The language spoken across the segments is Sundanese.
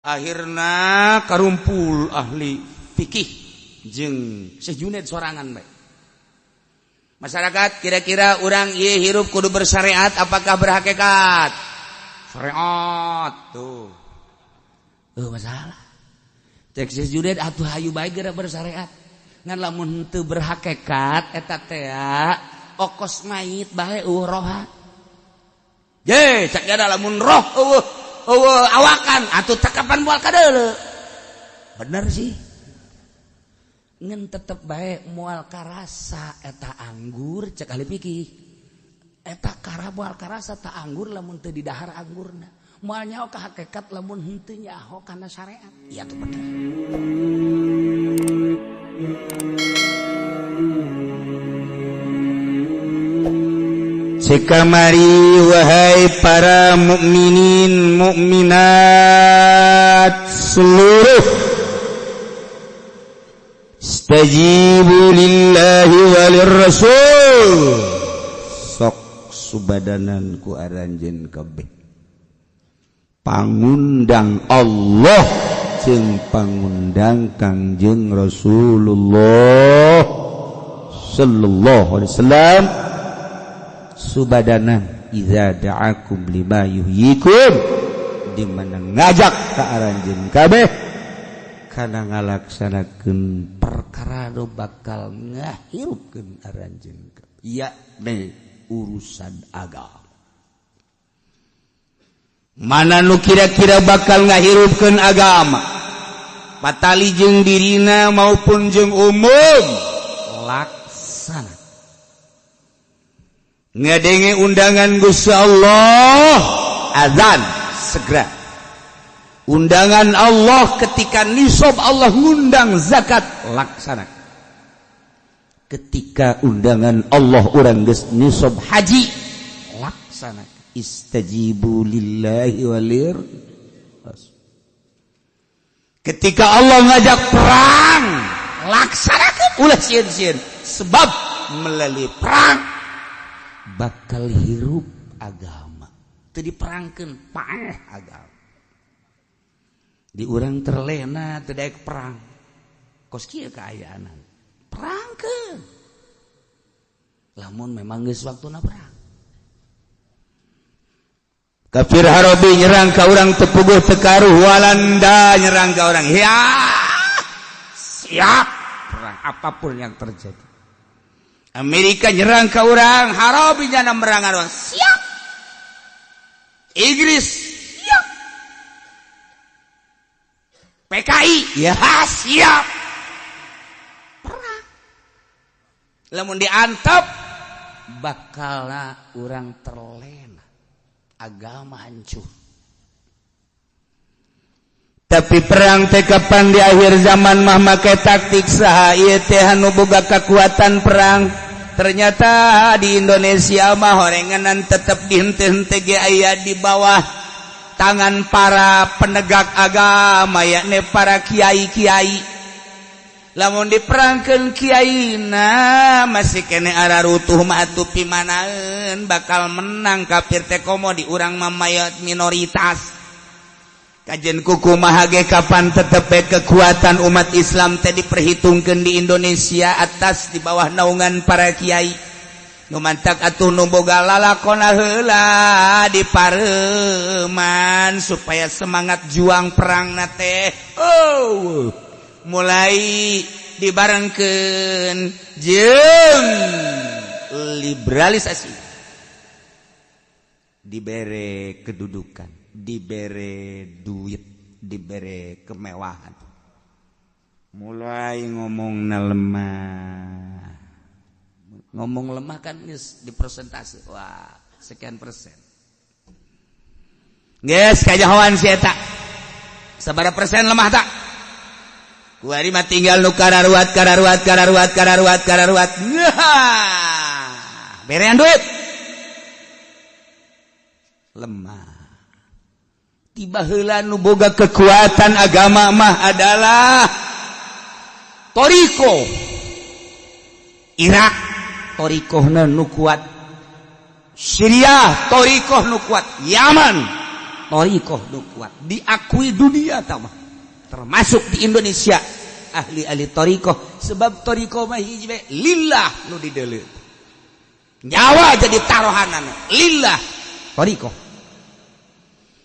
Akhirna karumpul ahli fikih jeung Syekh Junaid sorangan bae. Masyarakat kira-kira urang ieu hirup kudu bersyariat apakah berhakikat? Syariat tuh. Masalah. Cek Syekh Junaid atuh hayu bae geura bersyariat. Ngan lamun teu berhakikat eta teh okos mayit bae roha. Ye, cek ada lamun roh awakan atuh tekapan moal kadeuleu. Bener sih. Ngan tetep bae moal karasa eta anggur cek ahli fikih. Eta kara moal karasa ta anggur lamun teu didahar anggurna. Moal nyaho ka hakikat lamun henteu nyaho kana syariat. Iya tuh bener. Sekamari wahai para mukminin mukminat seluruh, istajibu lillahi walir rasul, sok subadanan ku aranjeun kabeh pangundang Allah jeung pangundang Kangjeng Rasulullah sallallahu alaihi wasallam. Subadanan iza da'akum lima yuhyikum, di mana ngajak ka aranjeun kabeh kana ngalaksanakeun perkara nu bakal ngahirupkeun aranjeun kabeh, yakni urusan agama. Mana nu kira-kira bakal ngahirupkeun agama, patali jeung dirina maupun jeung umum, laksana. Ngadenge undangan Gusti Allah, azan segera. Undangan Allah ketika nisab Allah ngundang zakat, laksana. Ketika undangan Allah urang geus nisab haji, laksana. Istajibu lillahi walir rasul. Ketika Allah ngajak perang, laksanakeun ulah sieun-sieun, sebab melalui perang bakal hirup agama. Teu diperangkeun paeh agama. Di urang terlena teu daek perang. Kos kieu kaayaanan. Perangkeun. Lamun memang geus waktuna perang. Kafir Harabi nyerang ka urang teu puguh teu karuh, Walanda nyerang ka urang. Ya, siap perang apapun yang terjadi. Amerika nyerang ke orang, Harabi nyana merangan orang, siap. Inggris, siap. PKI, ya siap. Perang. Lamun diantep, bakalna orang terlena, agama hancur. Tapi perang teh kapan di akhir zaman mah make taktik saha ieu teh anu boga kekuatan perang. Ternyata di Indonesia mah horenganan tetep dihenteu-henteu ge aya di bawah tangan para penegak agama, yakni para kiai-kiai. Lamun diperangkeun kiaina masih kene ararutuh mah atuh pimanaeun bakal menang kafir teh komo di urang mah mayat minoritas. Kajen kukumaha ge kapan tetep kekuatan umat Islam teh diperhitungkeun di Indonesia atas di bawah naungan para kiai. Nu mantak atuh nu boga lalakonna heula dipareuman supaya semangat juang perangna teh mulai dibarengkeun jeung liberalisasi. Dibere kedudukan, dibere duit, dibere kemewahan, mulai ngomongna lemah. Ngomong lemah kan geus dipresentasi, wah sekian persen. Geus kajahoan si eta. Sabaraha persen lemah tak? Kuari mah tinggal nu kararuat. Berean duit. Lemah. Tiba heula nu boga kekuatan agama mah adalah Toriko. Irak torikohna nu kuat. Syria torikoh nu kuat. Yaman thariqah nu kuat diakui dunia tamah termasuk di Indonesia ahli thariqah sebab thariqah mah hiji bae lillah nu dideuleu nyawa jadi taruhanana lillah thariqah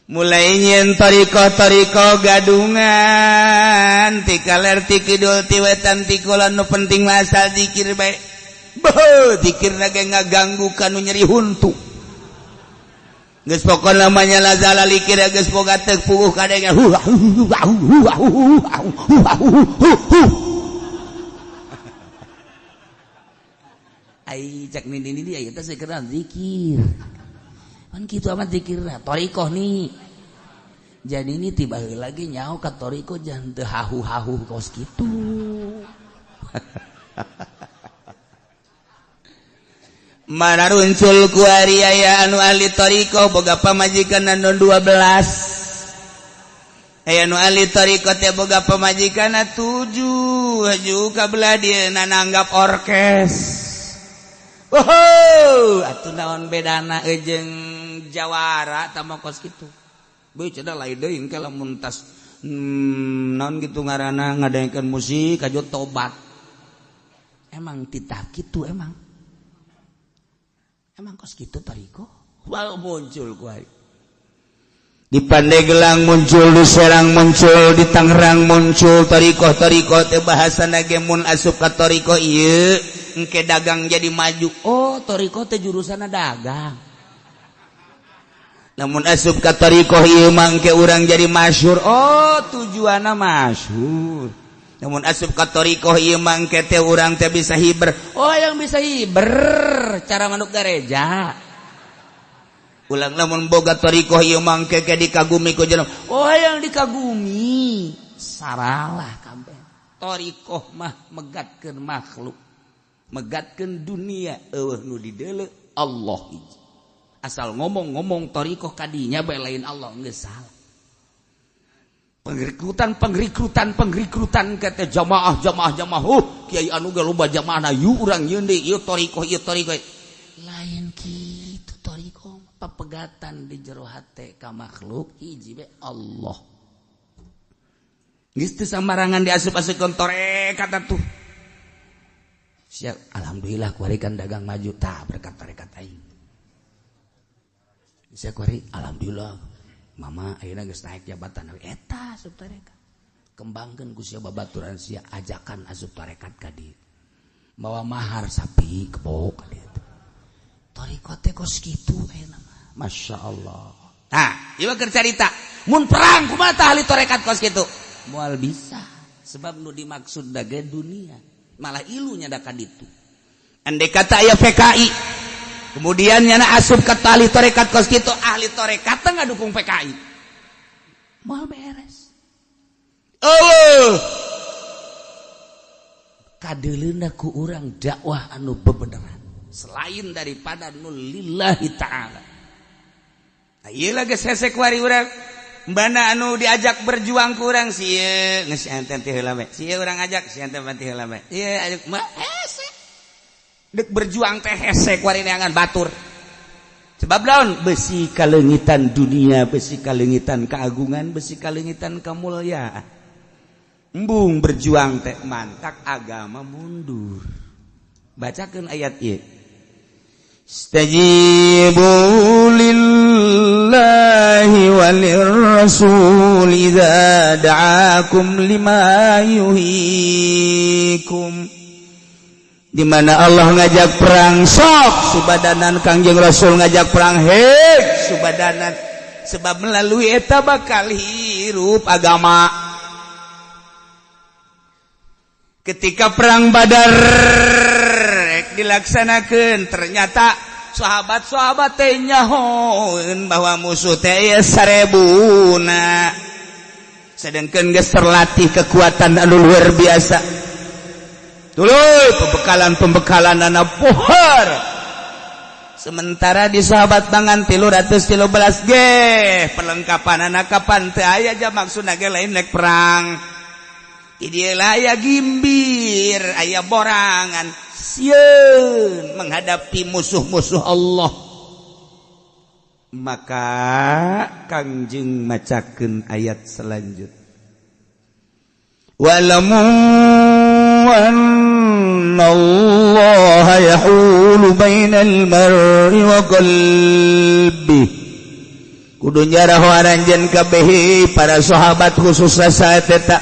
mulai nyen thariqah gadungan ti kaler ti kidul ti wetan ti kulon nu penting masal zikir bae beuh zikirna ge ngaganggu kanu nyeri huntu geus pokon namanya lazala likir geus boga teu puguh kadenge ai cek nini aya teh sekeran zikir pan kitu amat zikirna thariqah nih jadi ini tiba lagi nyaho ka thariqah jangan teu hahu-hahu kos kitu mana runcul ku ari aya anu ahli thariqah boga pamajikan anu 12 aya anu ahli thariqah teh boga pamajikan 7 haju kabelah dieuna nanggap orkes atuh naon bedana jeung jawara tama kos kitu beuh cenah lain deui engke lamun tas naon kitu ngaranna ngadaengkeun musik kajo tobat emang titah kitu emang kos gitu thariqah wal muncul ku ari di Pandeglang muncul di Serang muncul di Tangerang muncul thariqah teh bahasana ge mun asup ka thariqah ieu engke dagang jadi maju oh thariqah teh jurusana dagang lamun asup ka thariqah ieu mah engke urang jadi masyhur oh tujuanna masyhur namun asup ka thariqah ieu mah engke teh urang teh bisa hiber oh yang bisa hiber cara manuk gereja ulang lamun boga thariqah ieu mah engke dikagumi ku jelema oh yang dikagumi saralah kabeh thariqah mah megatkeun makhluk megatkeun dunia eueuh nu dideuleu Allah hiji asal ngomong thariqah kadinya bae lain Allah geus salah pengrekrutan kata jamaah kiai anu ge loba jamaahna yu urang yeun deui ieu thariqah lain kitu thariqah papegatan di jero hate ka makhluk hiji bae Allah geus teu sambarangan diasup-asupkeun tarekat atuh siap alhamdulillah kuari kan dagang maju tah berkat tarekat aing siap kuari alhamdulillah mama ayeuna geus naik jabatan eta asup tarekat kembangkeun ku sia babaturan sia ajakan asup tarekat ka dieu bawa mahar sapi kebo ka dieu thariqah teh kos kitu ayeuna mah masyaallah tah ieu keur carita mun perang kumaha tah ahli tarekat kos kitu moal bisa sebab nu dimaksud dage dunia malah ilunya da ka ditu andai kata aya PKI kemudian nyana asup ka ahli tarekat kos kitu ahli tarekat teh ngadukung PKI moal beres kadeuleuna ku urang dakwah anu bebeneran selain daripada nu lillahi ta'ala ieu lagi sesek wari urang mbana anu diajak berjuang ku urang sieu geus enten teh heula bae sieu urang ajak si enten teh heula bae ieu ajak mah dek berjuang teh hese kuari neangan batur sebab laun besi kalengitan dunia besi kalengitan keagungan besi kalengitan kemuliaan embung berjuang teh mantak agama mundur bacakeun ayat ieu istajibu lillahi walir rasul idza da'akum lima yuhikum di mana Allah ngajak perang sok subadanan Kangjeng Rasul ngajak perang subadanan sebab melalui eta bakal hirup agama ketika perang Badar dilaksanakeun ternyata sahabat-sahabat teh nyahoeun bahwa musuh teh 1000 sedangkan geus terlatih kekuatan anu luar biasa duluy pembekalan anak pohar sementara di sahabat tangan 313 ge perlengkapan anak kapan teu aya aja maksudna ge lain nek perang ieu aya gimbir aya borangan sieun menghadapi musuh-musuh Allah maka Kangjeng macakeun ayat selanjut walamu annallaha yahulu bainal mar'i wa qalbi kudu nyaraho aranjeun kabeh para sahabat khususna saat eta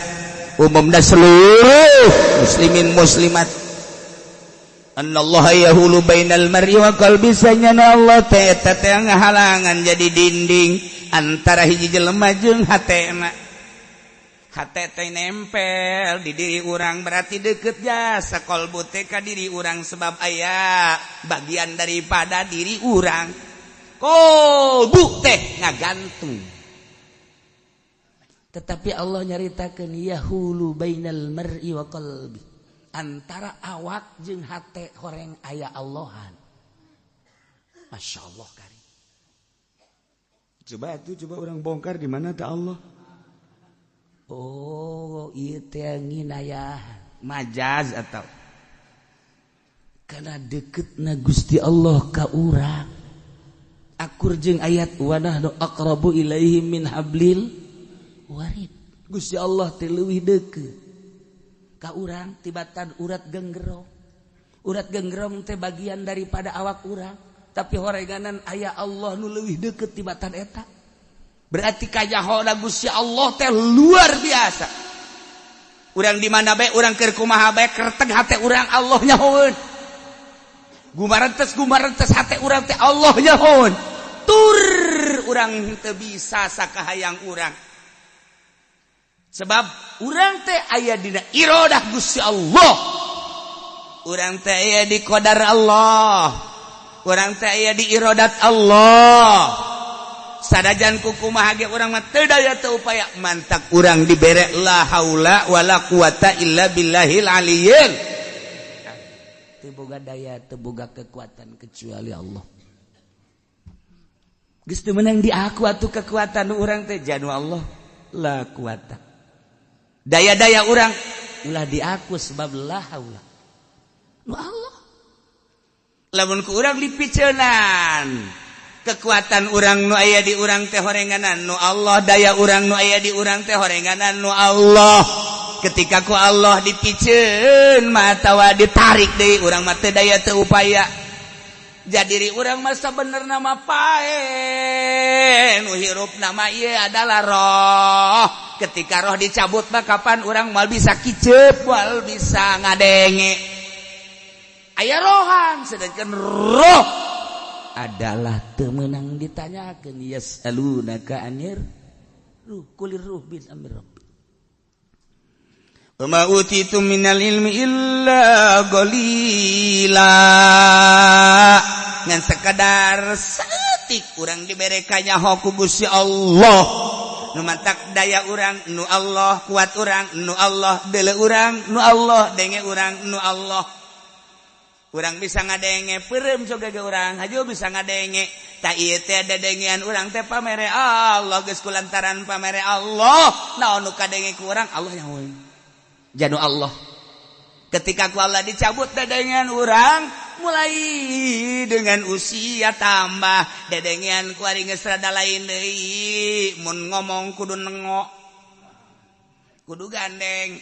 umumna seluruh muslimin muslimat annallaha yahulu bainal mar'i wa qalbi sanyana Allah teh eta teh ngahalangan jadi dinding antara hiji jelema jeung hatena hate teh nempel di diri urang berarti deukeut jasa qalbu teh ka diri urang sebab aya bagian daripada diri urang qalbu teh ngagantung tetapi Allah nyaritakeun yahulu bainal mar'i wa qalbi antara awak jeung hate horeng aya Allahan. Masya Allah kari. Coba orang bongkar di mana tak Allah. Oh, ieu teh nginayah majaz atau kana dekeutna Gusti Allah ka urang. Akur jeung ayat wa nahnu aqrabu ilaihi min hablil warid. Gusti Allah teh leuwih deukeut ka urang tibatan urat genggerong teh bagian daripada awak urang tapi horeganan aya Allah nu leuwih deukeut tibatan eta berarti kajahona Gusti Allah teh luar biasa urang di mana bae urang keur kumaha bae kerteg hate urang Allah nyahoeun gumarentes hate urang teh Allah nyahoeun tur urang teu bisa sakahayang urang sebab urang teh aya dina iradah Gusti Allah urang teh aya di qadar Allah urang teh aya di iradat Allah sadajan kukumaha ge urang mah teu daya teu upaya mantak urang dibere la haula wala quwata illa billahil aliyyil teu boga daya teu boga kekuatan kecuali Allah geus teu meunang di aku atuh kekuatan urang teh janu Allah la quwata daya-daya orang ulah diaku sebab la haula nu Allah lamun ku urang dipiceunan kekuatan urang nu aya di urang teh horenganan nu Allah daya urang nu aya di urang teh horenganan nu Allah ketika ku Allah dipiceun matawa ditarik deui urang mah teu daya teu upaya jadi urang mah sabenerna mah pae nu hirup nama ieu adalah roh ketika roh dicabut mah kapan urang moal bisa kiceup moal bisa ngadenge aya rohan sedangkan roh adalah teu meunang ditanyakeun yasalunaka anir ruh kulir ruh bin amri rabbi wa ma utitu minal ilmi illa qalila ngan sekadar saeutik urang dibere kanyaho ku Gusti Allah nu mantak daya urang nu Allah kuat urang nu Allah deuleu urang nu Allah denge urang nu Allah urang bisa ngadenge peureum coga ge urang hajo bisa ngadenge ta ieu teh dadengean urang teh pamere Allah geus kulantaran pamere Allah naon nu kadenge ku urang Allah nyahoeun janu Allah ketika ku Allah dicabut dadengean urang mulai dengan usia tambah dadengean ku ari geus rada lain deui mun ngomong kudu nengok kudu gandeng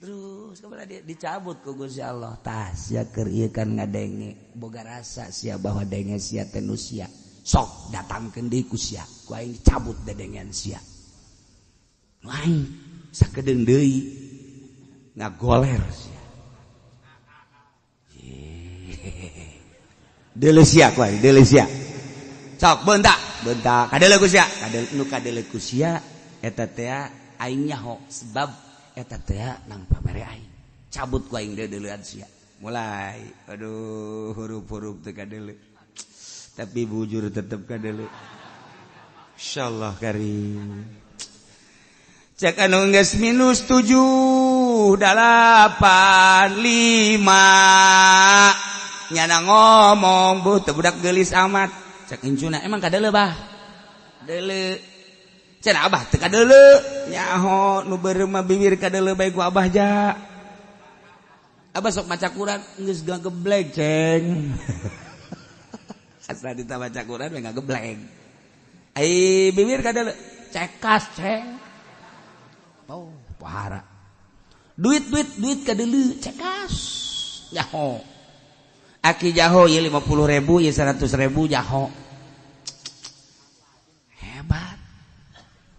terus kemudian dia dicabut ku Gusti Allah tas sia keur ieu kan ngadenge boga rasa sia bahwa denge sia teh nu sia sok datangkeun deui ku sia ku aing dicabut dadengean sia nu aing sakedeung deui ngagoler sia deuleu sia ku aing deuleu sia sok beuntak kadeuleu ku sia nu kadeuleu ku sia eta teh aing nyaho sebab eta teh nang pamere aing cabut ku aing deuleuan sia mulai aduh huruf-huruf teh kadeuleu tapi bujur tetep kadeuleu insyaallah karim cek anu geus minus 7 8 5 nyana ngomong bu teu budak geulis amat cek incuna emang kadeuleu bah deuleu cenah abah teu kadeuleu nyaho nu beureum mah bibir kadeuleu bae ku abah ja abah sok maca Quran geus gageblek ceng Asa ditabaca Quran we ngagebleng. Ai bibir kadele cekas ceng. Oh, pahara. Duit kadele cekas. Jaho. Aki jaho ieu 50.000 ieu 100.000 jaho. Hebat.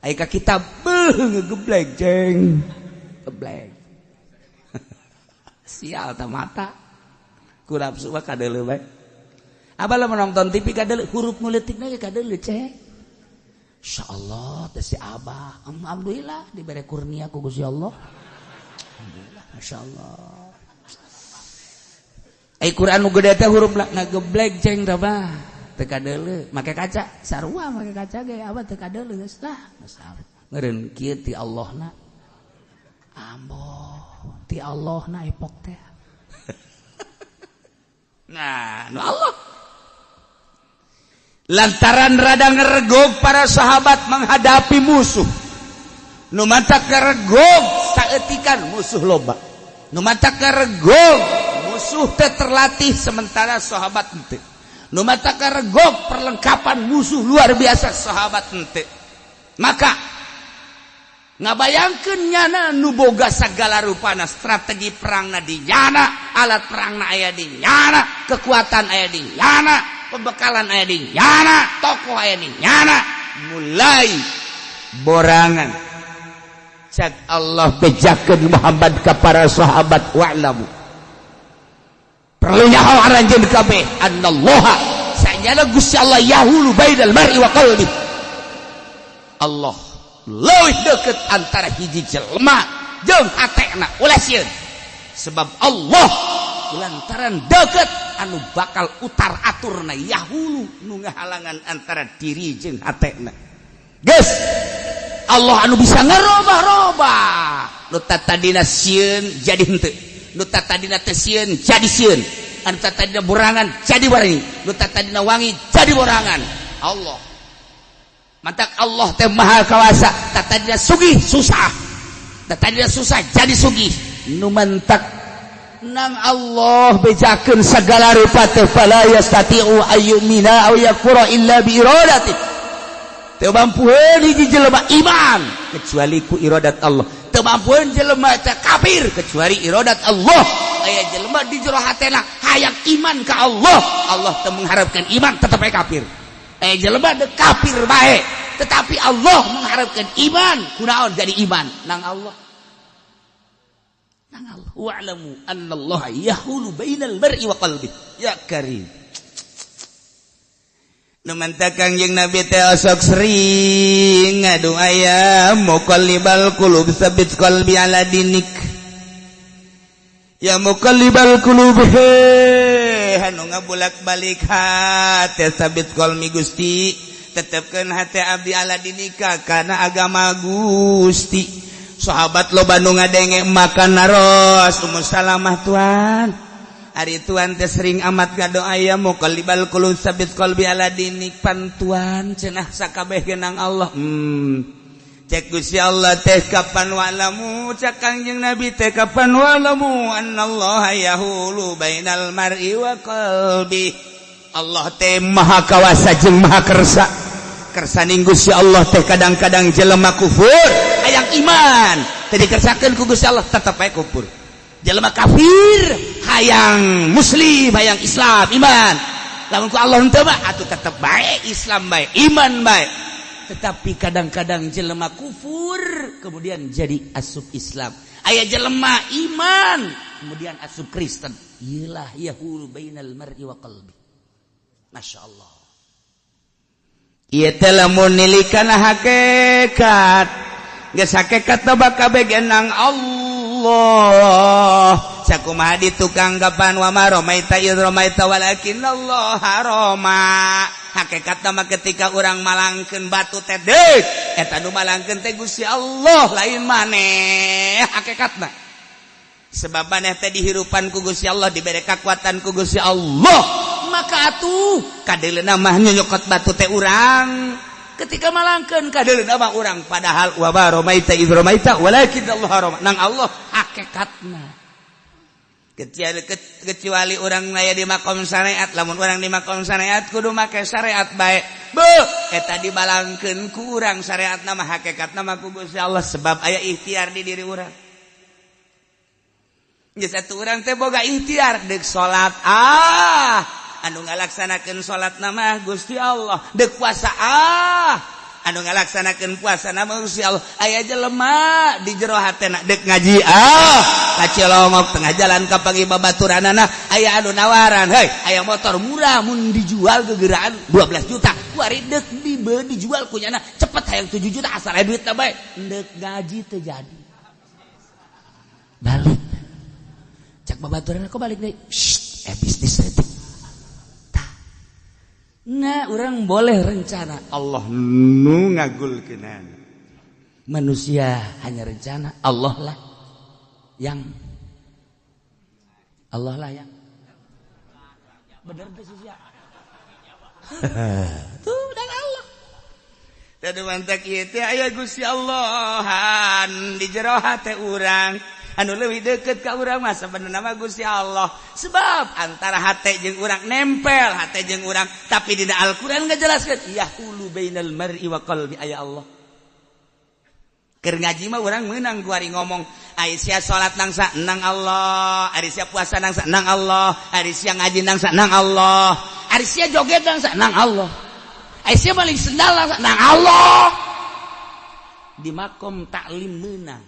Ai ka kitab ngegebleng ceng. Gebleng. Sial ta mata. Ku nafsu mah kadele bae. Abah lah menonton TV kadele huruf ngeuletikna ge kadele cek. Insyaallah teh si Abah. Alhamdulillah dibere kurnia ku Gusti Allah. Alhamdulillah masyaallah. Ai Quran nu gede teh hurufna ngageblek ceng tah bah. Teu kadele make kaca sarua make kaca ge abah teu kadele geus lah. Ngeureun kieu ti Allahna. Amboh ti Allahna epok teh. Nah, Allah. Lantaran rada ngeregog para sahabat menghadapi musuh. Nu mata keregog saeutikan musuh loba. Nu mata keregog musuh teh terlatih sementara sahabat henteu. Nu mata keregog perlengkapan musuh luar biasa sahabat henteu. Maka ngabayangkeun nyana nu boga sagala rupana strategi perangna di nyana, alat perangna aya di nyana, kekuatan aya di nyana, pembekalan aya di nyana, tokoh aya di nyana, mulai borangan cak Allah bejakeun Muhammad ka para sahabat wa'lamu perlu nyaho aranjeun kabeh annallaha sanyana Gusti Allah yahulu bainal mar'i wa qalbi. Allah leuwih deukeut antara hiji jelema jeung hatena ulah sieun sebab Allah lantaran deukeut anu bakal utar aturna yahulu nu ngahalangan antara diri jeung hatena geus Allah anu bisa ngarobah-robah nu tatadina sieun jadi henteu nu tatadina teu sieun jadi sieun anu tatadina borangan jadi borangan nu tatadina wangi jadi borangan Allah. Mantak Allah teh maha kawasa tatadina sugih susah tatadina susah jadi sugih nu mantak nang Allah bejakeun sagala rupa teh fala yastati'u ayyumina aw yakfura illa bi iradati teu mampueun hiji jelema iman kecuali ku iradat Allah teu mampueun jelema teh kafir kecuali iradat Allah aya jelema di jero hatena hayang iman ka Allah Allah teu mengharapkan iman tetep kafir. Jelema de kafir bae tetapi Allah mengharapkan iman kunaon jadi iman nang Allah wa'lamu annallaha yahulu bainal mar'i wa qalbi ya karim nu manta Kangjeng Nabi teh osok sering ngadu aya muqallibal qulub tsabbit qalbi ala dinik ya muqallibal qulub anu ngabulak-balik hate sabit qalbi Gusti tetepkeun hate abdi ala dinika kana agama Gusti. Sahabat loba nu ngadenge makan naros Ummu Salamah tuan ari tuan teh sering amat ngadoa aya muqallibal qulub sabit qalbi ala dinik pantuan cenah sakabeh genang Allah cek Gusti Allah teh kapan wa'lamu cek Kangjeng Nabi teh kapan wa'lamu annallaha yahulu bainal mar'i wa qalbi. Allah teh maha kawasa jeung maha kersa kersaning Gusti Allah teh kadang-kadang jelema kufur hayang iman teh dikersakeun ku Gusti Allah tetep bae kufur. Jelema kafir hayang muslim hayang Islam iman lamun ku Allah henteu mah atuh tetep bae Islam bae iman bae. Tetapi kadang-kadang jelema kufur kemudian jadi asup Islam. Aya jelema iman kemudian asup Kristen. Iyalah yahulu bainal mar'i wa qalbi. Masyaallah. Ieu teh lamun nilikana hakikat. Geus hakikat teh bakal begenang Allah. Sakumaha di tukang gapan wa ma romaita id romaita walakinallaha roma. Hakikatna mah ketika urang malangkeun batu teh deuk eta nu malangkeun teh Gusti Allah lain maneh hakikatna sebab maneh teh dihirupan ku Gusti Allah dibere kekuatan ku Gusti Allah maka atuh kadeuleuna mah nyokot batu teh urang ketika malangkeun kadeuleuna mah urang padahal wa baromaita idromaita walakin Allah nang Allah hakikatna kecuali orang naya di makom syariat. Lamun orang di makom syariat kudu make syariat baik. Eta dibalangkeun ku urang syariat nama hakikat nama ku Gusti Allah sebab aya ikhtiar di diri urang. Geus atuh urang teh boga ikhtiar deuk salat anu ngalaksanakeun salat nama Gusti Allah, deuk puasa anu ngalaksanakeun puasa nama Gusti Allah. Aya jelema di jero hatena deuk ngaji kacelongok tengah jalan ka pangibabaturanana aya anu nawaran, heuy aya motor murah mun dijual gegeraan 12 juta. Kuari deuk dijual kunyana cepet hayang 7 juta asal aya duit teh bae. Deuk ngaji teu jadi. Balik. Cak babaturan kok balik deui. Bisnis teh. Nah, orang boleh rencana. Allah nu ngagulkeun. Manusia hanya rencana, Allah lah yang bener teh sia. Tuh dan Allah. Tadi mantak ieu teh aya Gusti Allahan di jero hate urang. Anu leuwih deukeut ka urang mah sabenerna mah Gusti Allah. Sebab antara hate jeung urang nempel hate jeung urang, tapi dina Al-Qur'an ngajelaskeun yahulu bainal mar'i wa qalbi aya Allah. Keur ngaji mah urang meunang kuari ngomong ari sia salat nang sa nang Allah, ari sia puasa nang sa nang Allah, ari sia ngaji nang sa nang Allah, ari sia joget nang sa nang Allah, ari sia balik sendal nang sa nang Allah. Di makom taklim meunang.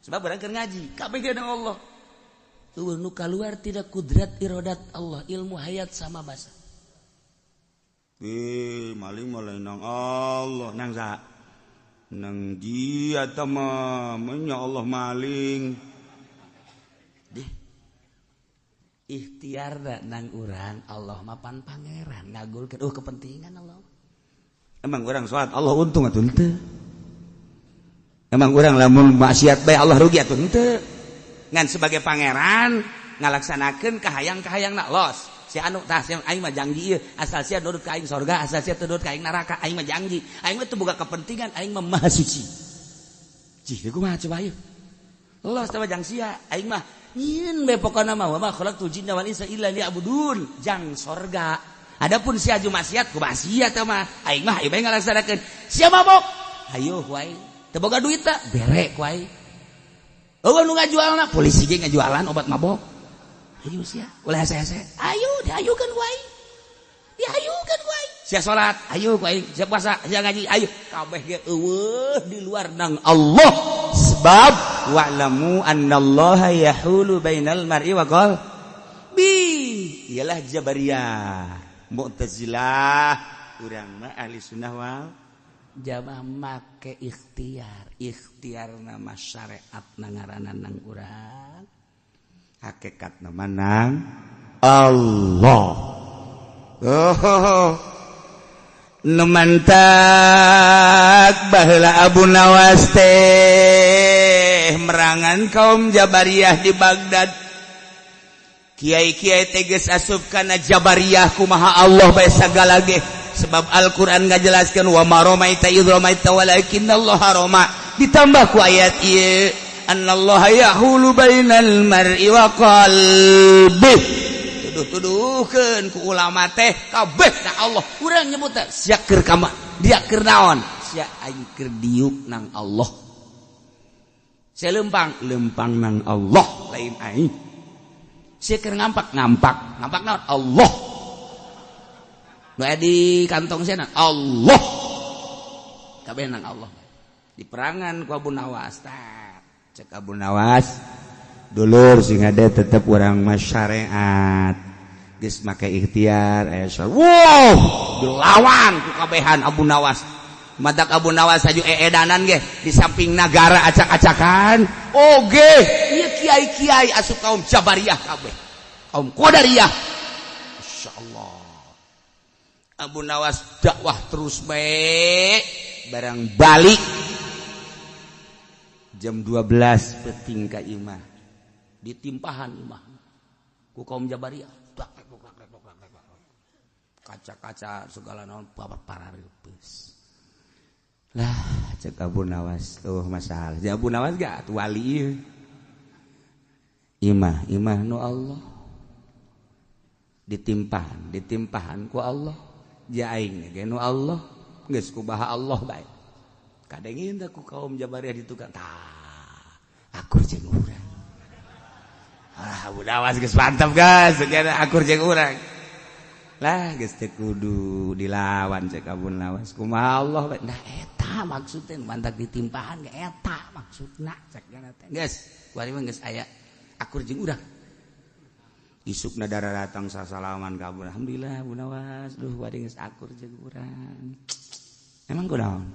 Sebab orang keur ngaji, kabeh nang Allah. Tuh nu kaluar tidak kudrat iradat Allah, ilmu hayat sama basa. Maling malah nang Allah, nang sa? Nang dia tah mah nya Allah maling. Deh. Ikhtiar nang urang, Allah mah pan pangeran ngagulkeun kepentingan Allah. Emang urang salat Allah untung atuh henteu. Emang orang lamun maksiat bae Allah rugi atuh henteu. Ngan sebagai pangeran ngalaksanakeun kahayang-kahayangna los. Si anu tah sia aing mah janji ieu, asal sia nurut ka aing surga, asal sia teu nurut ka aing neraka, aing mah janji. Aing mah teu boga kepentingan, aing mah maha suci. Cih, kumaha coba ieu? Los teh jang sia, aing mah nyin bae pokona mah wa ma khalaqtul jinna wal insa illa liya'budun, jang surga. Adapun sia aju maksiat, kumaha sia teh mah? Aing mah ieu bae ngalaksanakeun. Sia mabok, hayu wae. Teboga duit tak berek wae. Oh nu ngajualna polisi ge ngajualan obat mabok. Ayo sia, ulah hese-hese. Ayo diayukeun wae. Diayukeun wae. Sia salat, ayo wae. Sia puasa, sia ngaji, ayo. Kabeh ge eueuh di luar nang Allah. Sebab wa'lamu annallaha yahulu bainal mar'i wa qalbi. Ialah Jabariyah, Mu'tazilah, urang mah ahli sunnah wal jamaah make ikhtiar nama syariat nangaranan nang urang hakikat nama nang Allah. Numantak baheula Abu Nawas teh merangan kaum Jabariyah di Baghdad. Kiai-kiai teges asup kana Jabariyah kumaha Allah bae sagala ge. Sebab Al-Quran ngajelaskan wa ma ramaita idh ramaita walakinallaha rama. Ditambah ku ayat ieu annallaha yahulu bainal mar'i wa qalbi. Tuduh-tuduhkeun ku ulama teh kabeh na Allah. Urang nyebut teh sia keur ka dia keur naon? Sia aing keur diuk nang Allah. Sia lempang nang Allah lain aing. Sia keur ngampak naon? Allah. Nu di kantong sana Allah. Kabeh nang Allah. Di perangan ku Abu Nawas. Cek Abu Nawas dulur sing ada tetep urang masyarakat. Geus make ikhtiar wow, dilawan ku kabehan Abu Nawas. Madak Abu Nawas aju eedanan ge di samping nagara acak-acakan. Oge, ieu kiai-kiai asup kaum Jabariyah kabeh. Kaum Qadariyah. Masyaallah. Abu Nawas dakwah terus baik barang balik jam 12 peting ka imah ditimpahan imah ku kaum Jabariyah kaca-kaca segala naon parareupeus lah cek Abu Nawas tuh masalah Abu Nawas gak tuh wali imah nu Allah ditimpahan ku Allah jaing ge nu Allah geus kubaha Allah bae kadengin da ku kaum Jabariyah ditukang akur jeung urang budawas geus mantap geus segala akur jeung urang lah geus teh kudu dilawan cek kabun lawas kumaha Allah bae nah eta maksudna mantak ditimpahan ge eta maksudna cek teh geus kuari mah geus aya akur jeung urang isukna dara datang sasalaman kabun alhamdulillah budawas duh kuari geus akur jeung urang emang kunaon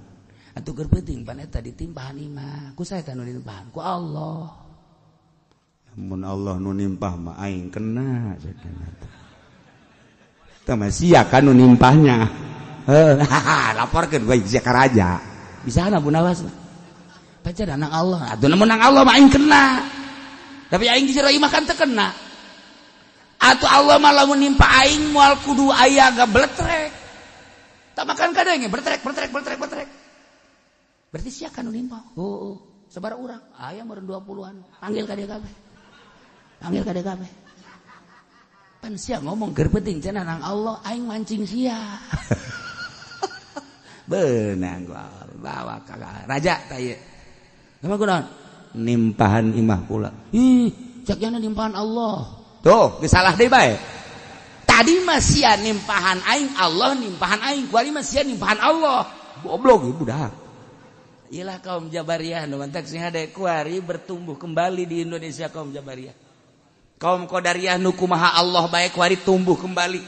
atuh keur penting pan eta ditimpahan imah ku saeta nu ditimpahan ku Allah mun Allah nu nimpah mah aing kena tah mah sia kan nu nimpahnya laporkeun we ka raja bisana bunawas pacar nang Allah atuh mun nang Allah mah aing kena tapi aing di jero imah kan teu kena atuh Allah mah lamun nimpah aing moal kudu aya gabletrek tah makan kadenge bertrek berarti sia kan nu nimpah sabar urang aya meureun 20-an panggil ka dia kabeh pan sia ngomong keur penting cenah nang Allah aing mancing sia beunang bawa ka raja tah ieu kumaha kunaon nimpahan imah pula cek yana nimpahan Allah tuh geus salah deui bae tadi mah sia nimpahan aing Allah nimpahan aing kuari mah sia nimpahan Allah goblok ieu budak iyalah kaum Jabariyah nu mantak sing hade kuari bertumbuh kembali di Indonesia kaum Jabariyah kaum Qadariyah nu kumaha Allah bae kuari tumbuh kembali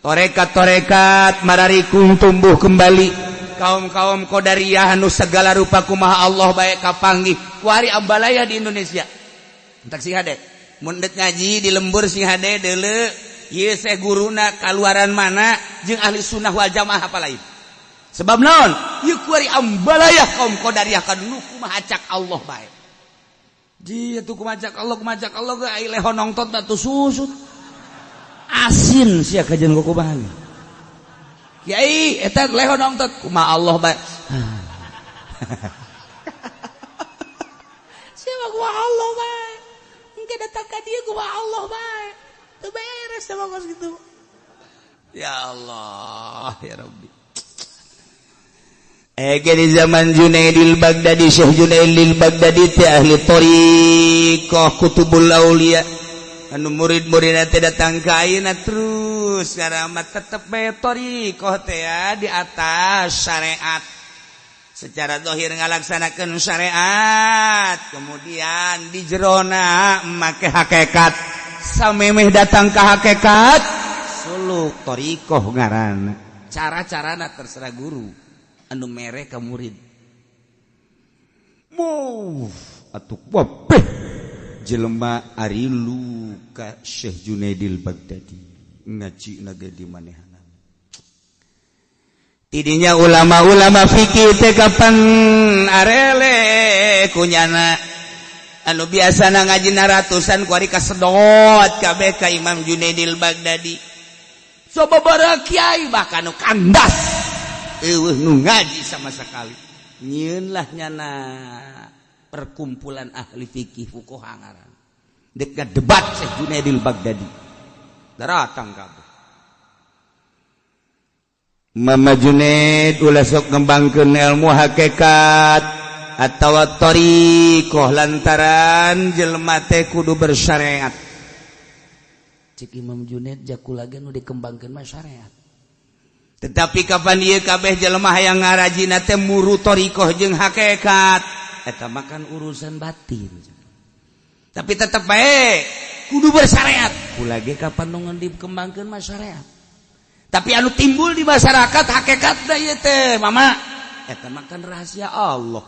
torekat mararikung tumbuh kembali kaum Qadariyah nu segala rupa kumaha Allah bae kapanggih kuari ambalaya di Indonesia mantak sing hade mun deuk ngaji di lembur sing hade deuleu ieu seh guruna kaluaran mana jeung ahli sunnah wal jamaah apa lain sebab naon ieu kuari ambalayah kaum Qadariyah kanu kumaha cak Allah bae ji atuh kumaha cak Allah ge ai lehon nongtot batu susut asin sia kajen kumaha kiai eta lehon nongtot kumaha Allah bae sia kumaha Allah bae engke datang ka dieu kumaha Allah bae teu beres sama kos gitu ya Allah ya Rabbi di zaman Junaidil Baghdadi Syekh Junaidil Baghdadi teh ahli thariqah kutubul auliya anu murid-muridna teh datang ka ayeuna terus ngaramat tetep bae thariqah teh di atas syariat secara zahir ngalaksanakeun syariat kemudian di jerona make hakikat samemeh datang ka hakikat suluk thariqah ngaranna cara-carana terserah guru anu mere ka murid atuh wabeh jelema ari lu ka Syekh Junaidil Baghdadi ngaji na ge di manehna tidinya ulama-ulama fikih teh kapan arele kunyana anu biasana ngajina ratusan kuari kasedot kabeh ka Imam Junaidil Baghdadi sababaraha kiai bahkan nu kandas nu ngaji sama sekali nyieun lah nyana perkumpulan ahli fikih fuqaha ngaran dekat debat Syekh Junaidil Baghdadi datang kabeh Mama Junaid ulah sok ngembangkeun ilmu hakikat atawa thariqah lantaran jelema teh kudu bersyariat cik Imam Junaid jakulaga nu dikembangkeun mah syariat tetapi kapan ieu kabeh jelema hayang ngarajina teh muru thariqah jeung hakikat eta mah kan urusan batin tapi tetep bae kudu bersyariat ulah ge kapan nu dikembangkeun mah syariat tapi anu timbul di masyarakat hakikat da ieu teh mama eta mah kan rahasia Allah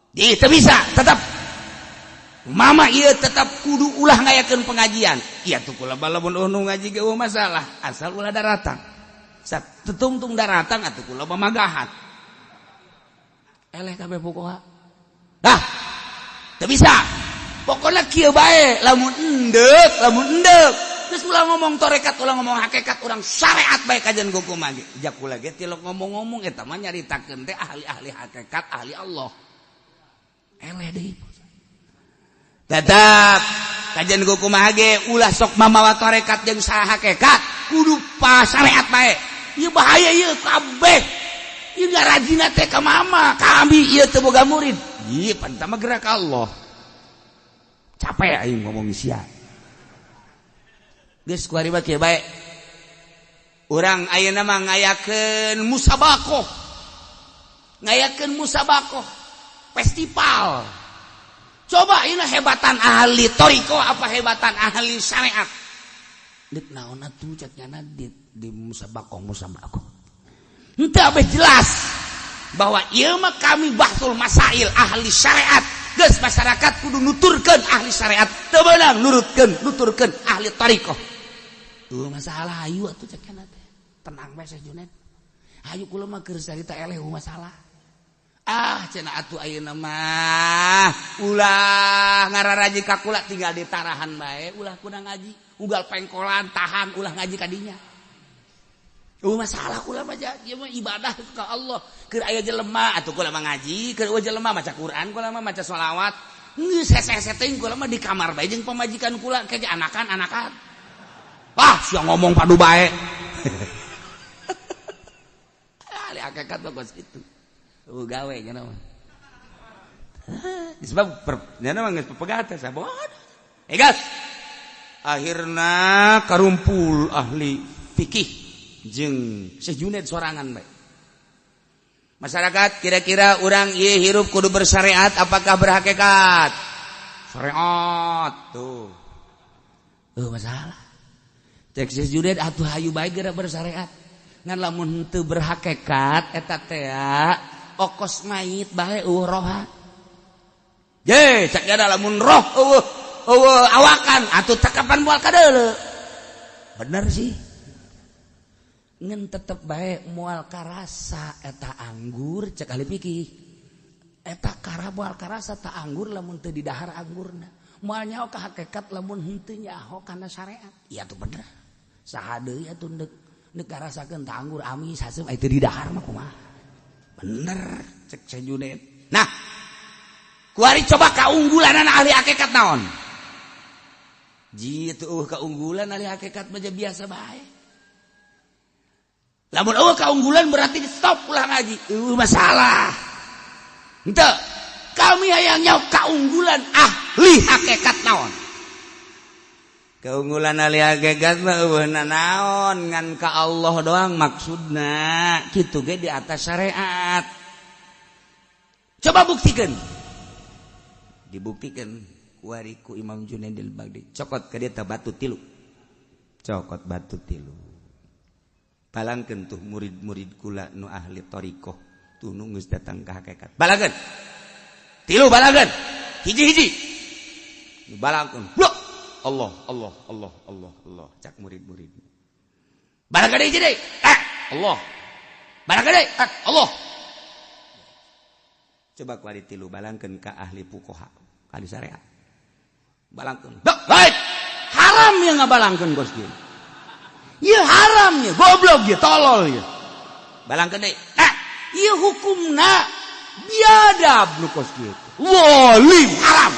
jadi teu bisa tetap mama ieu tetap kudu ulah ngayakeun pengajian ieu tuh kula balamun nu ngaji ge masalah asal ulah daratang tetungtung daratang atuh kula mamagahan eleh kabeh fuqaha teu bisa pokona kieu bae lamun endeup geus ulah ngomong tarekat ulah ngomong hakikat urang syariat bae kajian hukum ge jak kula ge tilok ngomong-ngomong eta mah nyaritakeun teh ahli-ahli hakikat ahli Allah eleh deui tetap kajian kumaha ge ulah sok mamawa tarekat jeung saha hakikat kudu syariat bae ieu bahaya ieu kabeh ieu garajina teh ka mama kami ieu teu boga murid ieu pantama gerak Allah capek aing ngomong sia geus kuari mah kieu bae urang ayeuna mah ngayakeun musabakoh festival. Coba ini hebatan ahli toriko apa hebatan ahli syariat. Dik naon atuh cekna di musabakoh. Henteu abeh jelas bahwa ieu mah kami bahsul masail ahli syariat. Geus masyarakat kudu nuturkeun ahli syariat. Teu beunang nuturkeun ahli toriko. Tuh masalah hayu atuh cekna teh. Tenang bae Syekh Junaid. Hayu kula mah keur carita eleh masalah. Cenah atuh ayeuna mah ulah ngararaji ka kula tinggal di tarahan bae ulah kudu ngaji unggal pengkolan tahan ulah ngaji ka dinya masalah kula mah ieu mah ibadah ka Allah keur aya jelema atuh kula mah ngaji keur aya jelema maca Quran kula mah maca shalawat geus hese-hese teuing kula mah di kamar bae jeung pamajikan kula ke anakan sia ngomong padu bae ali hakikat bagus itu gawe nya mah. Sebab nya mah geus pepegatan sabon. Gas. Akhirna karumpul ahli fikih jeung Syekh Junaid sorangan bae. Masyarakat kira-kira urang ieu hirup kudu bersyariat apakah berhakikat? Syariat tuh. Masalah. Cek Syekh Junaid atuh hayu bae geura bersyariat. Ngan lamun teu berhakikat eta teh okos mayit bae roha. Ye, cak ada lamun roh awakan atuh takapan moal kadeuleu. Bener sih. Ngan tetep bae moal karasa eta anggur cek ahli fikih. Eta kara moal karasa ta anggur lamun teu didahar anggurna. Moal nyaho ka hakikat lamun henteu nyaho kana syariat. Iya tuh bener. Saha deui atuh neuk ngarasakeun ta anggur amis haseum aya teu didahar mah kumaha. Bener cek Syekh Junaid. Nah, kuari coba keunggulan ahli hakikat naon? Jitu keunggulan ahli hakikat mah biasa bae. Lamun keunggulan berarti stop ulah ngaji. Masalah. Henteu. Kami hayang nyaho keunggulan ahli hakikat naon? Keunggulan ahli hakikat mah eueuhna naon ngan ka Allah doang maksudna kitu ge di atas syariat. Coba buktikan. Dibuktikan kuari ku Imam Junaid al-Baghdadi. Cokot ka dieu batu tilu. Cokot batu tilu. Balangkeun tuh murid-murid kula nu ahli thariqah tuh nu geus datang ka hakikat. Balangkeun. Tilu balangkeun. Hiji-hiji. Balangkeun. Allah cak murid-murid. Barangkali jadi Allah. Barangkali Allah. Coba kuari tilu balangkeun ka ahli fuqaha, ahli syariat. Balangkeun. Baik. Haram ya ngabalangkeun bos ieu. Ieu haram ya, goblok ya, tolol ya. Balangkeun deui. Ieu hukumna biadab nu kos ieu. Wali haram.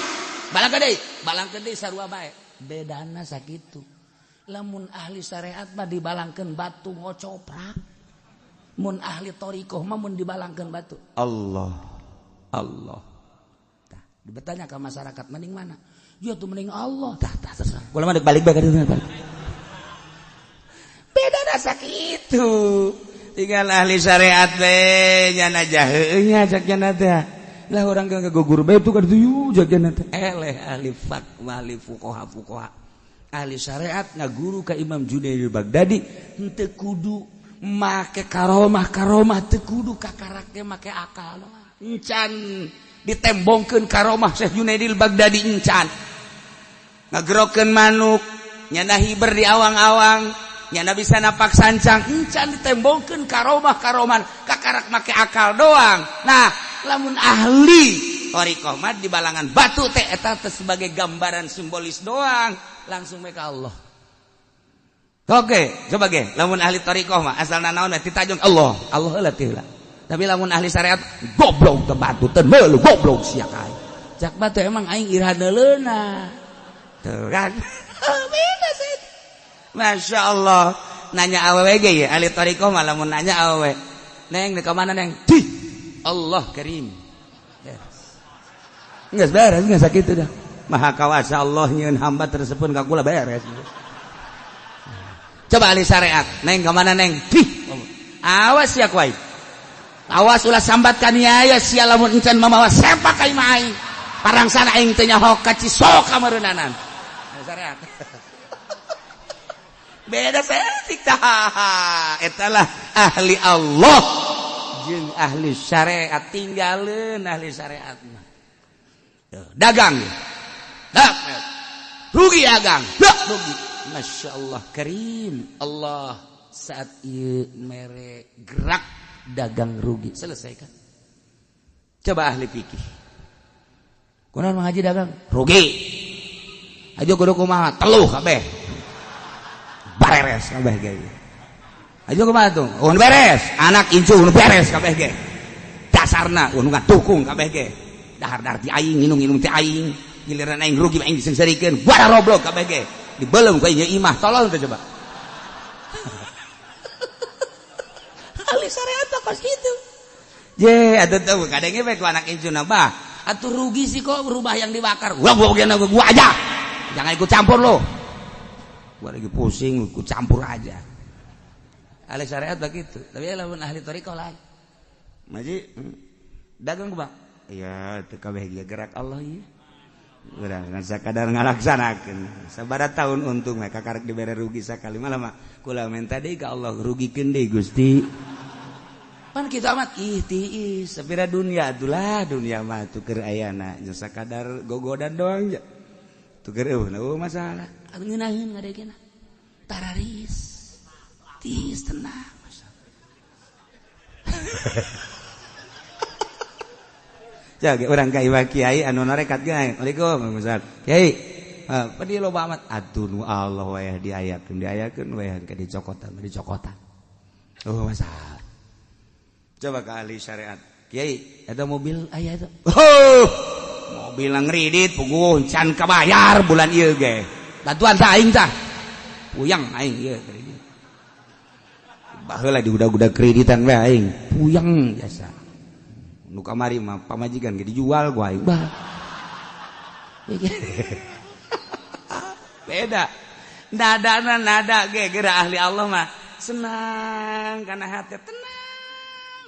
Balangkeun deui sarua bae. Bedana sakitu. Lamun ahli syariat mah dibalangkeun batu ngocoprak. Mun ahli thariqah mah mun dibalangkeun batu. Allah. Tah, dibertanya ke masyarakat mending mana? Ya tuh mending Allah. Tah terserah. Kula mah balik bae ka dieu. Bedana sakitu. Tinggal ahli syariat we nyana jaheuh nya cak nya teh. Lah orang ke gugur bae tuh kada tuh jagana teh eleh ahli ahli fuqaha ahli syariat ngaguru ka Imam Junaid al-Baghdadi henteu kudu make karomah teu kudu kakarake make akal encan ditembongkeun karomah Syekh Junaid al-Baghdadi encan ngagerokeun manuk nyana hiber di awang-awang nyana bisa napak sancang encan ditembongkeun karomah kakarak make akal doang. Nah lamun ahli thariqah mah di balangan batu teh eta sebagai gambaran simbolis doang langsung mereka Allah. Oke, coba ge lamun ahli thariqah mah asalna naon ditajung Allah heula teh. Tapi lamun ahli syariat goblok teh batu teh meulu goblok sia kae. cak mah teh emang aing iradeulna tuh kan. Beda sih. Masya Allah. Nanya awewe ge ya ahli thariqah mah lamun nanya awewe neng di mana neng di Allah karim geus beres geus sakitu dah maha kawasa Allah nyieun hamba tersebut ka kula beres. Coba ahli syariat neng mana neng di awas ya kuai awas ulah sambatkan aya sia lamun encan mamawa sepak ka imah aing parang sana aing teh nyaho ka Cisok kameureunanan syariat. Beda setik tah etalah ahli Allah jeung ahli syariat tinggalin ahli syariat dagang rugi dagang rugi. Masya Allah karim Allah saat ieu mere gerak dagang rugi selesaikan. Coba ahli fikih kunaon mengaji dagang rugi aja kudu kumaha teluh kabeh beres kabeh ge aja kumaha tuh un beres anak incu un beres kabeh ge dasarna un ngatukung kabeh ge dahar-dahar ti aing nginum-nginum ti aing giliran aing rugi aing disengsarikeun bara roblok kabeh ge dibelem ka ieu imah tolong teh coba. Ahli syariat kos kitu je atuh tuh kadang we ku anak incu bah atuh rugi sih kok berubah yang dibakar gua aja jangan ikut campur lo gua lagi pusing ikut campur aja. Ahli syariat begitu tapi lamun ahli thariqah lain maji dagang bang iya teu kabeh gerak Allah ieu urang sakadar ngalaksanakeun sabaraha taun untung we kakarek dibere rugi sakali malah mah kula minta deui ka Allah rugikeun deui Gusti pan kitu amat tiis sapira dunia atulah dunia mah tuker ayana nya sakadar gogodan doang ja tuker masalah ngeunaheun ngadegena tararis tiis tenang jaga urang ka ieu kiai anu narekat ge Waalaikumsalam Ustaz kiai padi loba amat atuh nu Allah we diayakeun we ka dicokotan oh masalah. Coba ke ahli syariat kiai ada mobil aya itu mobil ngridit puguh can kabayar bulan ieu ge bantuan tah aing tah puyang aing ieu kredit baheula di udah kreditan we aing puyang jasa nu kamari mah pamajikan ge dijual ku aing bah beda nada ge geura ahli Allah mah senang kana hati tenang.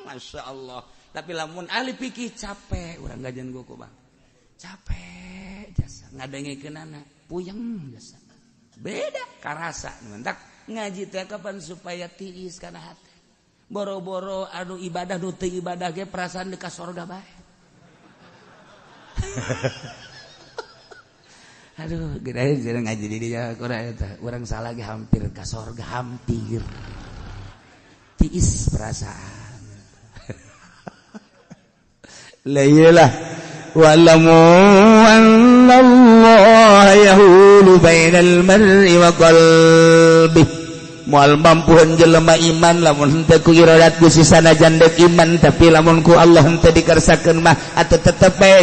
Masya Allah. Tapi lamun ahli fikih capek urang gajian gua kok bang capek jasa ngadengikeun anak puyeng jasa beda karasa mentak ngaji teh kapan supaya tiis kana hati boro-boro anu ibadah nu teu ibadah ge perasaan di ka sorga bae. Aduh geus ngaji di dieu urang salah ge hampir ka sorga hampir tiis perasaan. La iyalah wa'lamu annallaha yahulu bainal mar'i wa qalbi moal mampuhan jelema iman lamun henteu ku iradat Gusti sanajan deuk iman tapi lamun ku Allah henteu dikersakeun mah atuh tetep bae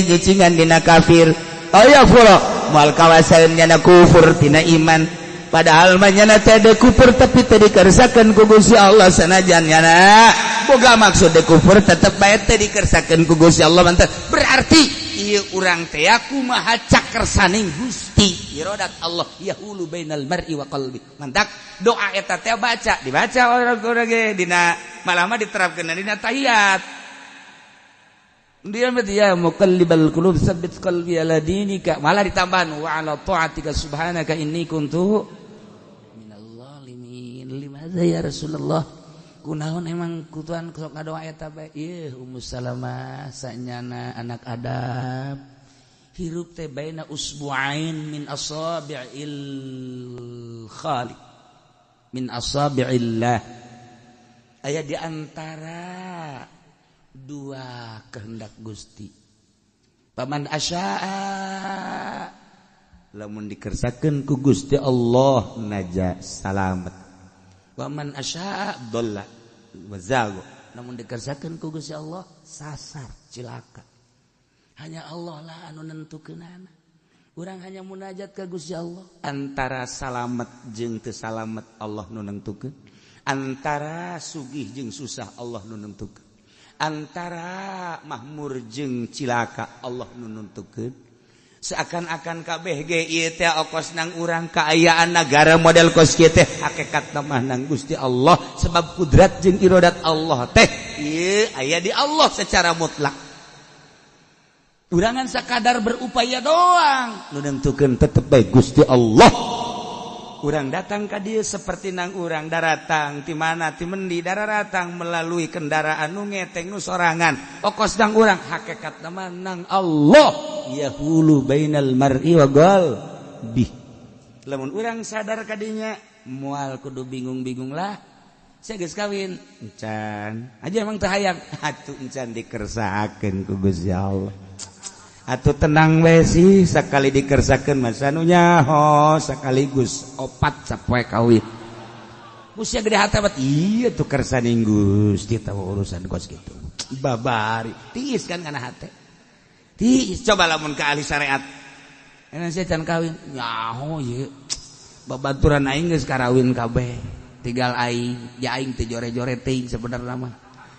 nyucingan dina kafir aya fura moal kawasan nyana kufur tina iman padahal mah nyana teh kufur tapi teu dikersakeun ku Gusti Allah sanajan nyana boga maksud kufur tetep bae teh dikersakeun ku Gusti Allah mantep berarti ieu urang teh kumaha cakersaning Gusti iradat Allah yahulu bainal mar'i wa qalbi mantap doa eta teh dibaca orang ge dina malah mah diterapkeun dina tahiyat dia mah ya muqallibal qulub tsabbit qalbi ala dinika malah ditambahan wa ala taatika subhanaka inni kuntu minal zalimin limadza ya Rasulullah kunaon emang kutuan sok ngadoa eta bae ieu Ummu Salamah sanyana anak adab hirup teh baina usbu'ain min asabi'il khaliq min asabi'illah aya di antara dua kehendak Gusti paman asya'a lamun dikersakeun ku Gusti Allah naja salamet waman asya'a dhalla wa zago namun dikersakeun ku Gusti Allah sasar cilaka hanya Allah lah anu nentukeunana. Urang hanya munajat ka Gusti Allah. Antara salamet jeung teu salamet Allah nu nentukeun. Antara sugih jeung susah Allah nu nentukeun. Antara makmur jeung cilaka Allah nu nentukeun. Seakan-akan kabeh ge ieu teh okos nang urang kaayaan negara model kos kieu teh hakikatna mah nang Gusti Allah sebab kudrat jeung iradat Allah teh ieu aya di Allah secara mutlak. Urangan sakadar berupaya doang nu nentukeun tetep bae Gusti Allah. Urang datang ka dieu seperti nang urang daratang ti mana ti mendi daratang melalui kendaraan nu ngeteng nu sorangan okos nang urang hakikatna mah nang Allah yahulu bainal mar'i wa qalbi. Lamun urang sadar ka dinya moal kudu bingung-bingung lah. Saya geus kawin encan aja emang teu hayang atuh encan dikersakeun ku Gusti Allah. Atuh tenang we sih sakali dikersakeun mah sanu nyaho sakaligus opat sapoe kawin. Usia gede hate bat ieu tuh kersaning Gusti tah urusan kos kitu. Babari tiis kan kana hate. Tiis coba lamun ka ahli syariat. Enak sia can kawin nyaho ieu. Babaturan aing geus karawin kabeh. Tinggal aing, ya aing teu jore-jore teuing sebenarnya mah.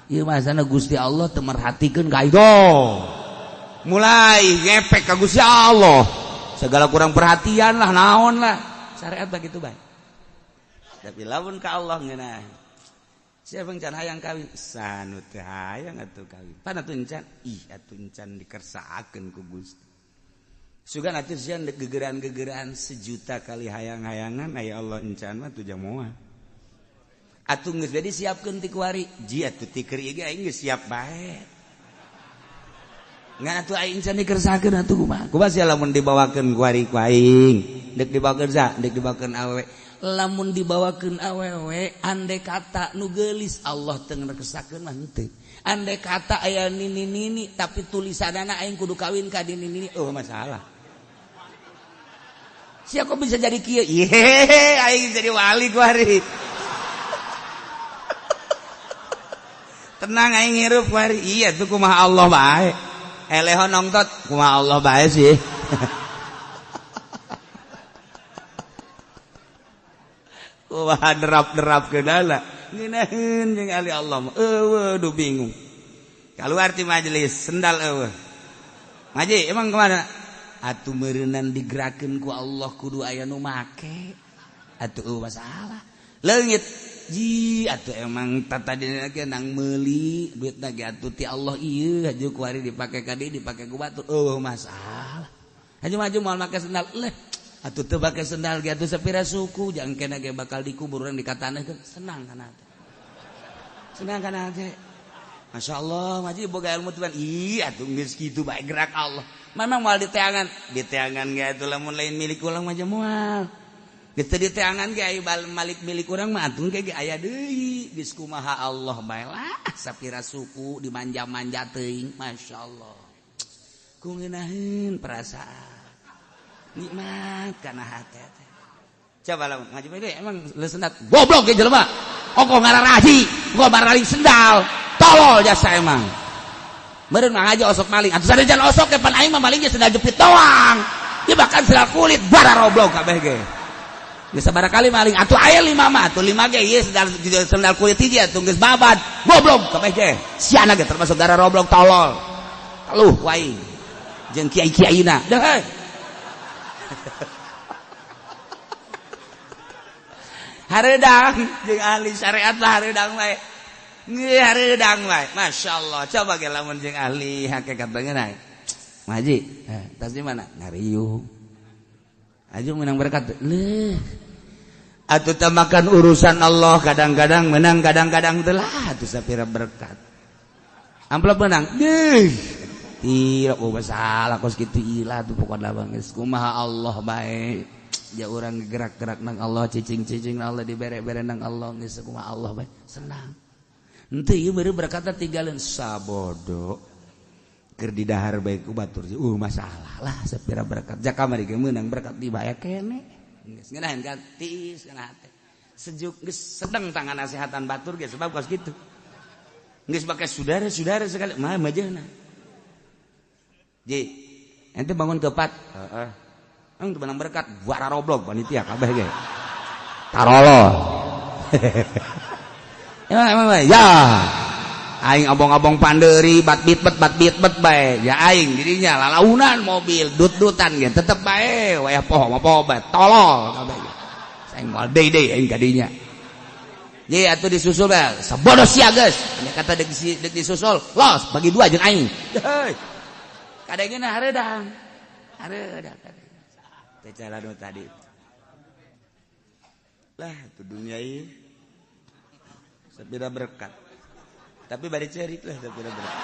Ieu mah sana Gusti Allah teu merhatikeun ka aing. Mulai ngepek ka Gusti Allah segala kurang perhatian lah naon lah syariat begitu baik. Tapi lamun ka Allah ngeunah siapa can hayang kawin sanu teu hayang atuh kawin pan atuh encan atuh encan dikersaakeun ku Gusti sugan atuh sian gegeran-gegeran sejuta kali hayang-hayangan aya Allah encan mah teu jamoal atuh geus jadi siapkeun ti kuari ji atuh ti keur ieu aing geus siap bae. Ngan atuh aing can dikersakeun atuh kumaha? Kumaha sia lamun dibawakeun ku ari ku aing? Dek dibawakeun sa? Dek dibawakeun awewe. Lamun dibawakeun awewe, andai kata nu geulis Allah teu ngekersakeun mah henteu. Andai kata aya nini-nini tapi tulisanana aing kudu kawin ka nini-nini, oh masalah. Sia kok bisa jadi kieu? Ye, aing jadi wali ku ari. Tenang aing hirup ku ari. Iya tuh kumaha Allah bae. Eleho nongtot kumaha Allah bae sih. Kumaha derap-derap keunala. Ngeunaheun jeung ali Allah mah eueuh duh bingung. Kaluar ti majelis sendal eueuh. Ngaji emang kemana? Atuh meureunan digerakeun ku Allah kudu aya nu make. Atuh masalah. Leungit ji atuh emang tatadina ge nang meuli duitna ge atuh ti Allah ieu haju kuari dipake ka dieu dipake ku batur masalah haju maju moal make sendal leh atuh teu make sendal ge atuh sapira suku jangkena ge bakal dikubur urang dikatanekeun senang kana teh senang kana teh masyaallah maji boga ilmu tuan atuh geus kitu bae gerak Allah memang moal diteangan ge atuh lamun lain milik ulang mah moal kita di teangan ge aya malik milik urang mah atuh ge aya deui geus kumaha Allah bae lah sapira suku dimanja-manja teuing masyaallah ku ngeunaheun perasaan nikmat kana hate teh coba lamun ngaji bae emang leuseunat goblok ge jelema ongko ngararaji engko barali sendal tolol jasa emang meureun mah ngaji osok maling atuh sadejan osok ke pan aing mah maling ge sendal jepit doang ieu bahkan sendal kulit bara roblok kabeh ge geus sabaraha kali maling atuh aya 5 mah atuh 5 ge ieu sendal kulit hiji atuh geus babad goblok kabeh ge siana ge termasuk gara roblok tolol kaluh waing jeung kiai-kiaina dah heuh hareudang jeung ahli syariat lah hareudang wae ngeus hareudang wae masyaallah coba ge lamun jeung ahli hakikat beungeun ngaji tas di mana ngariung aja menang berkat leh atuh teh makan urusan Allah kadang-kadang menang kadang-kadang teu lah atuh sapira berkat amplop menang deuh tidak masalah kos kitu ilah tuh pokona geus kumaha Allah bae ja urang gerak-gerak nang Allah cicing-cicing Allah dibere-bere nang Allah geus kumaha Allah bae senang henteu ieu beureuh berkatna tinggalin sabodo keur di dahar bae ku batur masalah lah sapira berkat jak kamari ge meunang berkat di baya kene geus ngeunaheun kan tiis kana hate sejuk geus sedeng tangan nasehatan batur ge sebab kos kitu geus bake saudara-saudara sekali mah majeuna Ji, ente bangun kepat. Heeh. Teu benang berkat buara roblog panitia kabeh ge. Tarolo. Ya. Aing abong-abong panderi bat bit bet bae. Ya aing dirinya lalaunan mobil dut-dutan ge tetep bae wayah poho bae tolol kabeh. Saing moal deui aing kadinya. Ye atuh disusul bae sabodo sia geus. Nya kata deuk disusul los bagi 2 jeung aing. Heuh. Kadengna hareudang. Hareudang kadeng. Teh cara nu tadi. Lah tu dunia ieu sabira berkat. Tapi bari cerit lah sabira berkat.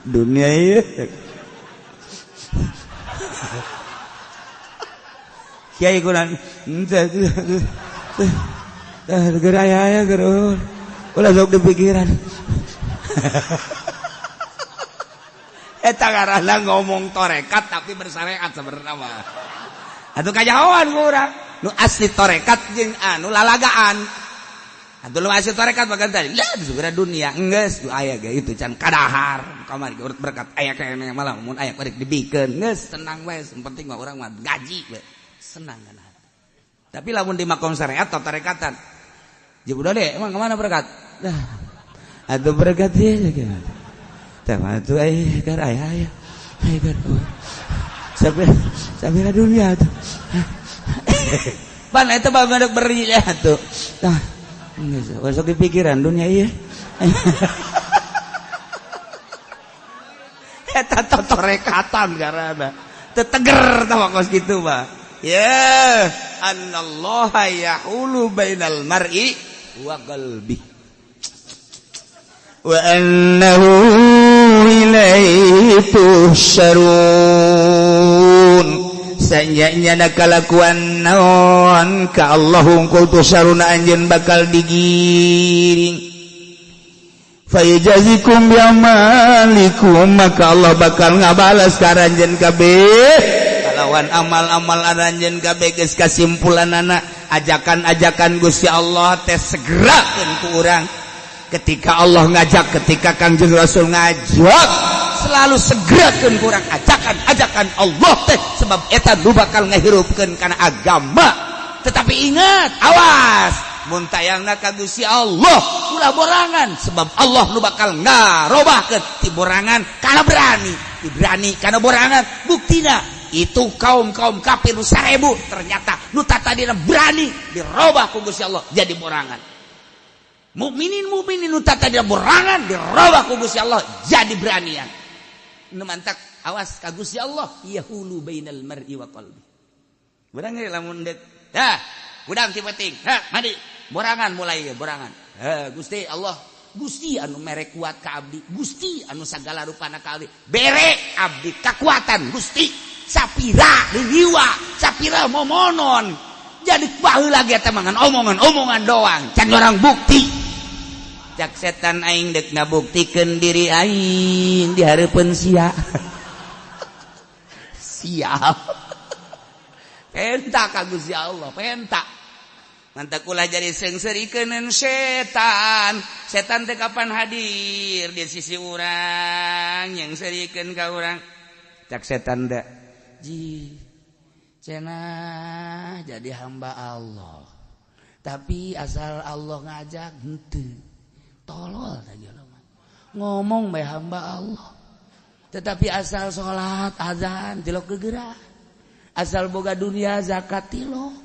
Dunia ieu kiai kunan geraya gerul ulah sok dipikiran eta ngaranna ngomong torekat tapi bersyariat sebenarnya mah atuh kajahoan ku urang nu asli torekat jeung anu lalagaan atuh lu asli torekat bagan tadi lah segera dunia geus aya ge itu can kadahar kamari urut berkat aya keneh malah mun aya balik dibikeun geus tenang we penting mah urang mah gaji we senang kan tapi lamun di makom syariat atau tarekatan jeung udah deh emang kemana berkat dah atuh berkat ieu gimana teh mah atuh ai kar aya kar sampai dunia tuh pan eta mah ngadeg beri ya tuh tah geus sok dipikiran dunia ieu eta torekatan karana teu teger tah kos kitu mah ya anallaha yahulu bainal mar'i wa qalbi wa annahu ilaihi tuhsyarun sanyanya kalakuan naon ka Allah hungkul tusaruna anjeun bakal digiring fayajazikum bi'amalikum maka Allah bakal ngabalas ka anjeun kabeh lawan amal-amal aranjeun kabeh geus kasimpulanana ajakan-ajakan Gusti Allah teh segerakeun ku urang ketika Allah ngajak ketika Kangjeng Rasul ngajak selalu segerakeun ku urang ajakan-ajakan Allah teh sebab eta nu bakal ngahirupkeun kana agama tetapi ingat awas mun tayangna ka Gusti Allah ulah borangan sebab Allah nu bakal ngarobahkeun ti borangan kana berani ti berani kana borangan buktina itu kaum kafir nu 1000 ternyata nu tatadina berani dirobah ku Gusti Allah jadi borangan mukminin nu tatadina borangan dirobah ku Gusti Allah jadi beranian nu mantak awas ka Gusti Allah yahulu bainal mar'i wa qalbi urang ge lamun deuk dah udang ti penting mandi borangan mulai borangan Gusti Allah Gusti anu mere kuat ka abdi Gusti anu sagala rupana ka abdi bere abdi kakuatan Gusti sapira diwiwa sapira momonon jadi baheula ge teh mangan omongan doang can orang bukti cak setan aing deuk ngabuktikeun diri aing di hareupeun sia penta ka Gusti Allah penta mantak ulah jadi seungseurikeun setan teh kapan hadir di sisi urang yang serikeun ka urang cak setan da ji cenah jadi hamba Allah tapi asal Allah ngajak henteu tolol saja ngomong bae hamba Allah tetapi asal salat azan tilok gegerah asal boga dunia zakat tilok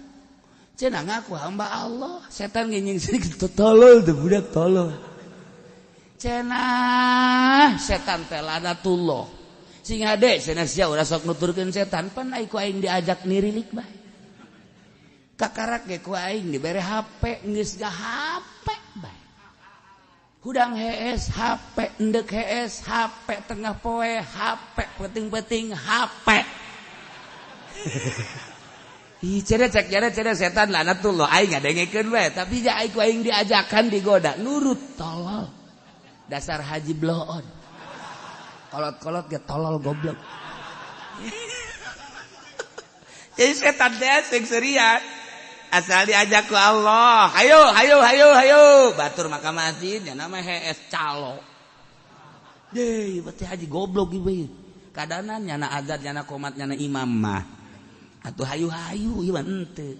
cenah ngaku hamba Allah setan ngenying sedikit tolol teh budak tolol cenah setan teh lanatullah sing hade cenah sia urang sok nuturkeun setan pan ai ku aing diajak nirilik bae kakarak ge ku aing dibere HP geus ga HP bae hudang hees HP endek hees HP tengah poe HP penting-penting HP ih cenah cek cenah setan lanatullah aing ngadengekeun bae tapi ja aing ku aing diajakan digoda nurut tolol dasar haji bloon kolot-kolot ge tolol goblok. Jadi setan teh sing serian asal diajak ku Allah. Hayo batur maka masjid nya nama hees calo deh berarti haji goblok ieu kadanan nyana azan nyana qomat nyana imam mah atuh hayu ieu henteu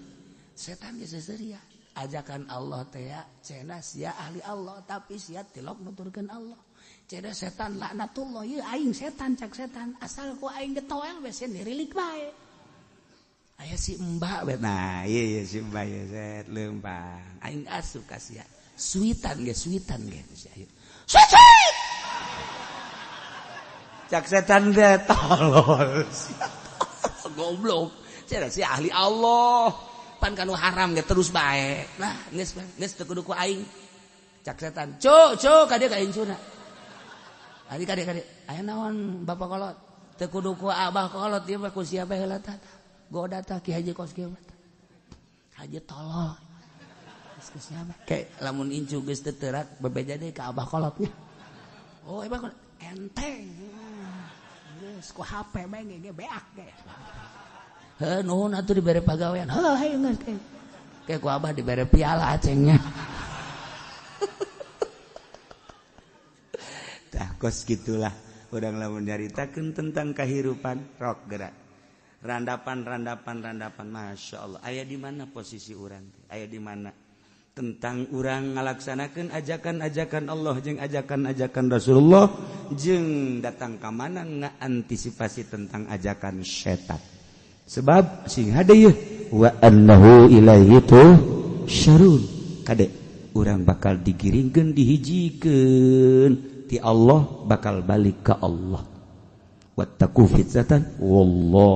setan geus seuseuriah ajakan Allah teh ya cenah sia ahli Allah tapi sia tilok nuturkeun Allah cenah setan laknatullah ieu aing setan cak setan asal ku aing getoel we sen dirilik bae aya si mbak we nah ieu si mbak ye set leumpang aing asup ka sia suitan ge sia ayo sweet cak setan teh tolol goblok cenah sia ahli Allah pan kanu haram ge terus bae nah geus teu kudu ku aing cak setan cuk ka dieu ka incuna ari ka dieu aya naon bapak kolot teu kudu ku abah kolot ieu mah ku sia bae heula tah goda tah ki haji kos kieu mah haji tolol geus sia bae ke lamun incu geus teu teurak bebeja deui ka abah kolotnya oh abah kolot enteng geus ku HP bae ge beak ge nuhun atuh dibere pagawean hayu geus ke ku abah dibere piala acengnya tah kos gitulah urang lamun nyaritakeun tentang kahirupan rok gerak randapan Masya Allah aya di mana posisi urang aya di mana tentang urang ngalaksanakeun ajakan-ajakan Allah jeung ajakan-ajakan Rasulullah jeung datang ka mana ngaantisipasi tentang ajakan setan sebab sing hade yeuh wa annahu ilaihi tusyarun kade urang bakal digiringkeun dihijikeun ti Allah bakal balik ka Allah wattaqu fitnatan wallahu